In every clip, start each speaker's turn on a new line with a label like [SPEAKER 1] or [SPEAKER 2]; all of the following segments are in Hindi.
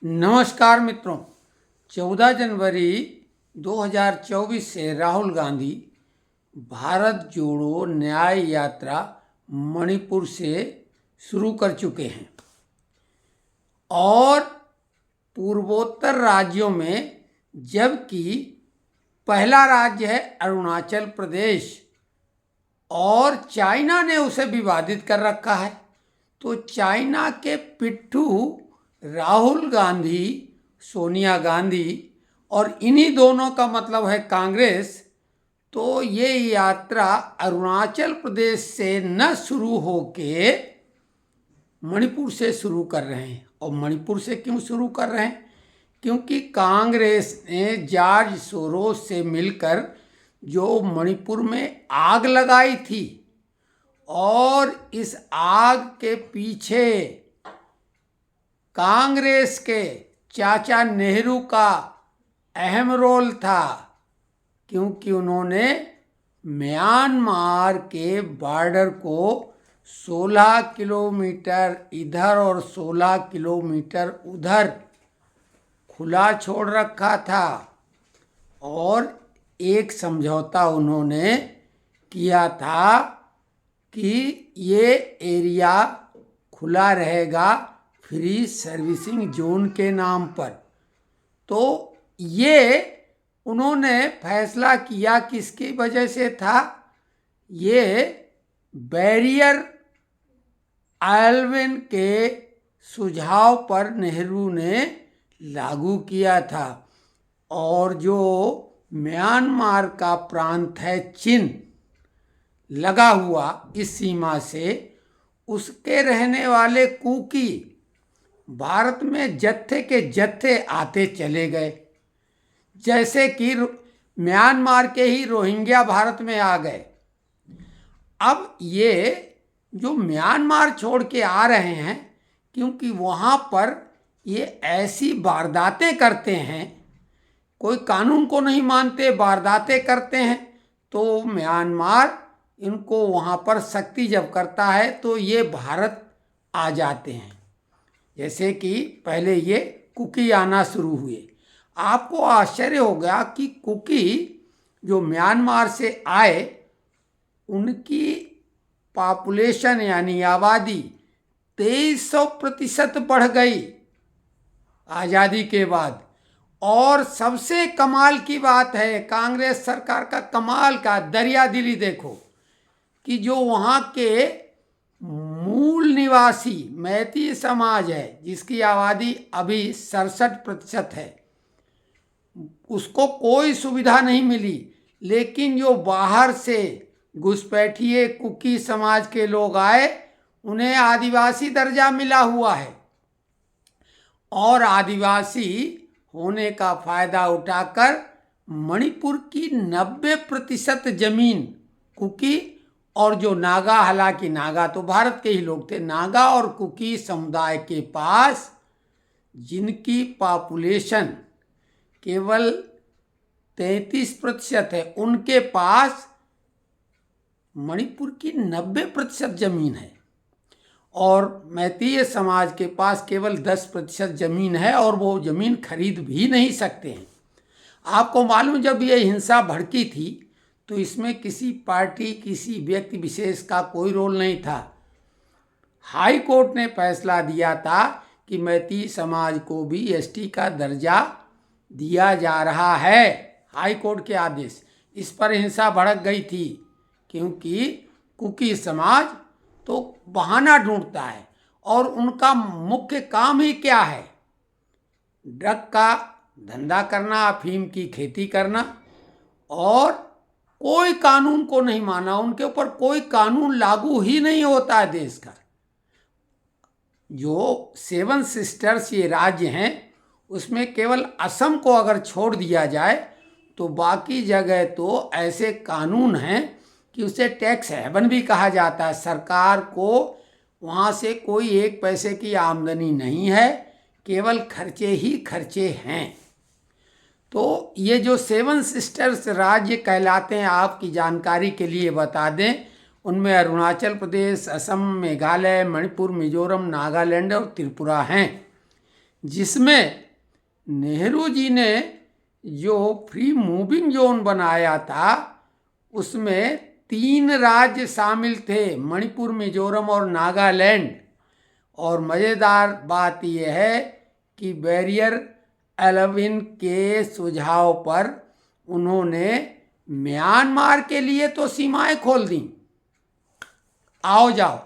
[SPEAKER 1] नमस्कार मित्रों। 14 जनवरी 2024 से राहुल गांधी भारत जोड़ो न्याय यात्रा मणिपुर से शुरू कर चुके हैं और पूर्वोत्तर राज्यों में, जबकि पहला राज्य है अरुणाचल प्रदेश और चाइना ने उसे विवादित कर रखा है। तो चाइना के पिट्ठू राहुल गांधी, सोनिया गांधी और इन्हीं दोनों का मतलब है कांग्रेस, तो ये यात्रा अरुणाचल प्रदेश से न शुरू होके मणिपुर से शुरू कर रहे हैं। और मणिपुर से क्यों शुरू कर रहे हैं? क्योंकि कांग्रेस ने जॉर्ज सोरोस से मिलकर जो मणिपुर में आग लगाई थी और इस आग के पीछे कांग्रेस के चाचा नेहरू का अहम रोल था, क्योंकि उन्होंने म्यांमार के बॉर्डर को 16 किलोमीटर इधर और 16 किलोमीटर उधर खुला छोड़ रखा था और एक समझौता उन्होंने किया था कि ये एरिया खुला रहेगा फ्री सर्विसिंग जोन के नाम पर। तो ये उन्होंने फैसला किया किसकी वजह से था? ये बैरियर आयलविन के सुझाव पर नेहरू ने लागू किया था। और जो म्यांमार का प्रांत है चिन लगा हुआ इस सीमा से, उसके रहने वाले कुकी भारत में जत्थे के जत्थे आते चले गए। जैसे कि म्यांमार के ही रोहिंग्या भारत में आ गए। अब ये जो म्यांमार छोड़ के आ रहे हैं, क्योंकि वहाँ पर ये ऐसी वारदातें करते हैं, कोई कानून को नहीं मानते, वारदातें करते हैं, तो म्यांमार इनको वहाँ पर सख्ती जब करता है तो ये भारत आ जाते हैं। जैसे कि पहले ये कुकी आना शुरू हुए। आपको आश्चर्य होगा कि कुकी जो म्यांमार से आए, उनकी पॉपुलेशन यानी आबादी 2300% बढ़ गई आज़ादी के बाद। और सबसे कमाल की बात है, कांग्रेस सरकार का कमाल का दरिया दिली देखो कि जो वहाँ के मूल निवासी मैती समाज है, जिसकी आबादी अभी 67% है, उसको कोई सुविधा नहीं मिली। लेकिन जो बाहर से घुसपैठिए कुकी समाज के लोग आए, उन्हें आदिवासी दर्जा मिला हुआ है और आदिवासी होने का फायदा उठाकर मणिपुर की 90% जमीन कुकी और जो नागा, हालांकि नागा तो भारत के ही लोग थे, नागा और कुकी समुदाय के पास, जिनकी पॉपुलेशन केवल 33% है, उनके पास मणिपुर की 90% जमीन है और मैतीय समाज के पास केवल 10% जमीन है और वो जमीन खरीद भी नहीं सकते हैं। आपको मालूम, जब ये हिंसा भड़की थी तो इसमें किसी पार्टी, किसी व्यक्ति विशेष का कोई रोल नहीं था। हाई कोर्ट ने फैसला दिया था कि मैती समाज को भी एसटी का दर्जा दिया जा रहा है, हाई कोर्ट के आदेश। इस पर हिंसा भड़क गई थी, क्योंकि कुकी समाज तो बहाना ढूंढता है और उनका मुख्य काम ही क्या है? ड्रग का धंधा करना, अफीम की खेती करना, और कोई कानून को नहीं माना। उनके ऊपर कोई कानून लागू ही नहीं होता है देश का। जो 7 सिस्टर्स ये राज्य हैं, उसमें केवल असम को अगर छोड़ दिया जाए तो बाकी जगह तो ऐसे कानून हैं कि उसे टैक्स हेवन भी कहा जाता है। सरकार को वहाँ से कोई एक पैसे की आमदनी नहीं है, केवल खर्चे ही खर्चे हैं। तो ये जो 7 सिस्टर्स राज्य कहलाते हैं, आपकी जानकारी के लिए बता दें, उनमें अरुणाचल प्रदेश, असम, मेघालय, मणिपुर, मिजोरम, नागालैंड और त्रिपुरा हैं। जिसमें नेहरू जी ने जो फ्री मूविंग जोन बनाया था उसमें 3 राज्य शामिल थे, मणिपुर, मिजोरम और नागालैंड। और मज़ेदार बात यह है कि बैरियर एल्विन के सुझाव पर उन्होंने म्यांमार के लिए तो सीमाएं खोल दी, आओ जाओ,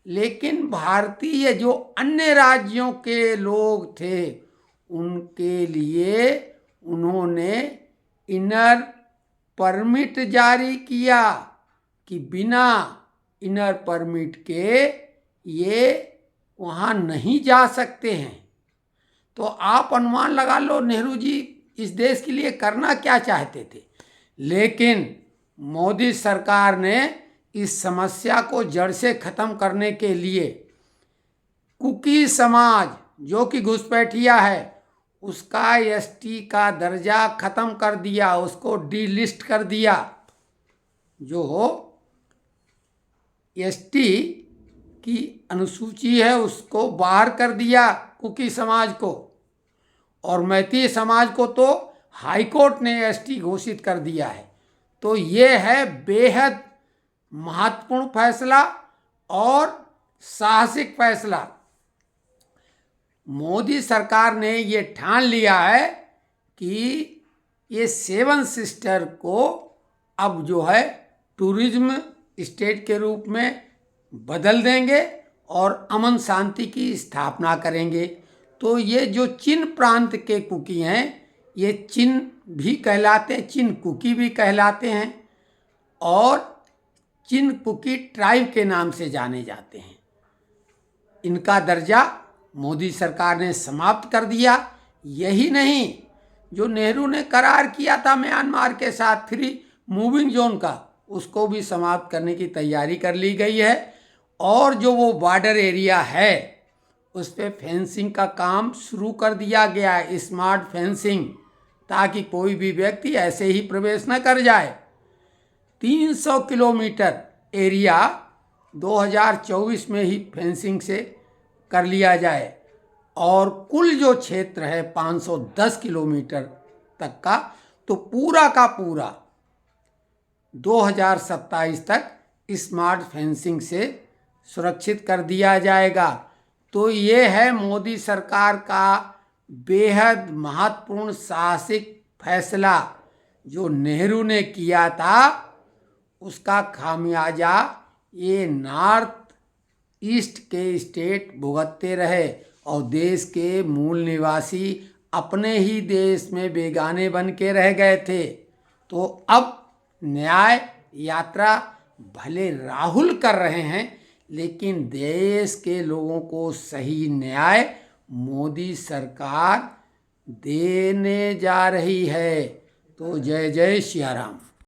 [SPEAKER 1] लेकिन भारतीय जो अन्य राज्यों के लोग थे उनके लिए उन्होंने इनर परमिट जारी किया कि बिना इनर परमिट के ये वहाँ नहीं जा सकते हैं। तो आप अनुमान लगा लो नेहरू जी इस देश के लिए करना क्या चाहते थे। लेकिन मोदी सरकार ने इस समस्या को जड़ से ख़त्म करने के लिए कुकी समाज जो कि घुसपैठिया है उसका एसटी का दर्जा ख़त्म कर दिया, उसको डीलिस्ट कर दिया। जो एसटी की अनुसूची है उसको बाहर कर दिया कुकी समाज को, और मैती समाज को तो हाईकोर्ट ने एसटी घोषित कर दिया है। तो ये है बेहद महत्वपूर्ण फैसला और साहसिक फैसला। मोदी सरकार ने ये ठान लिया है कि ये 7 सिस्टर को अब जो है टूरिज्म स्टेट के रूप में बदल देंगे और अमन शांति की स्थापना करेंगे। तो ये जो चिन प्रांत के कुकी हैं ये चिन भी कहलाते हैं, चिन कुकी भी कहलाते हैं और चिन कुकी ट्राइब के नाम से जाने जाते हैं। इनका दर्जा मोदी सरकार ने समाप्त कर दिया। यही नहीं, जो नेहरू ने करार किया था म्यांमार के साथ फ्री मूविंग जोन का उसको भी समाप्त करने की तैयारी कर ली गई है। और जो वो बॉर्डर एरिया है उस पर फेंसिंग का काम शुरू कर दिया गया है, स्मार्ट फेंसिंग, ताकि कोई भी व्यक्ति ऐसे ही प्रवेश न कर जाए। 300 किलोमीटर एरिया 2024 में ही फेंसिंग से कर लिया जाए और कुल जो क्षेत्र है 510 किलोमीटर तक का, तो पूरा का पूरा 2027 तक स्मार्ट फेंसिंग से सुरक्षित कर दिया जाएगा। तो ये है मोदी सरकार का बेहद महत्वपूर्ण साहसिक फैसला जो नेहरू ने किया था। उसका खामियाजा ये नॉर्थ ईस्ट के स्टेट भुगतते रहे और देश के मूल निवासी अपने ही देश में बेगाने बन के रह गए थे। तो अब न्याय यात्रा भले राहुल कर रहे हैं, लेकिन देश के लोगों को सही न्याय मोदी सरकार देने जा रही है। तो जय जय सिया राम।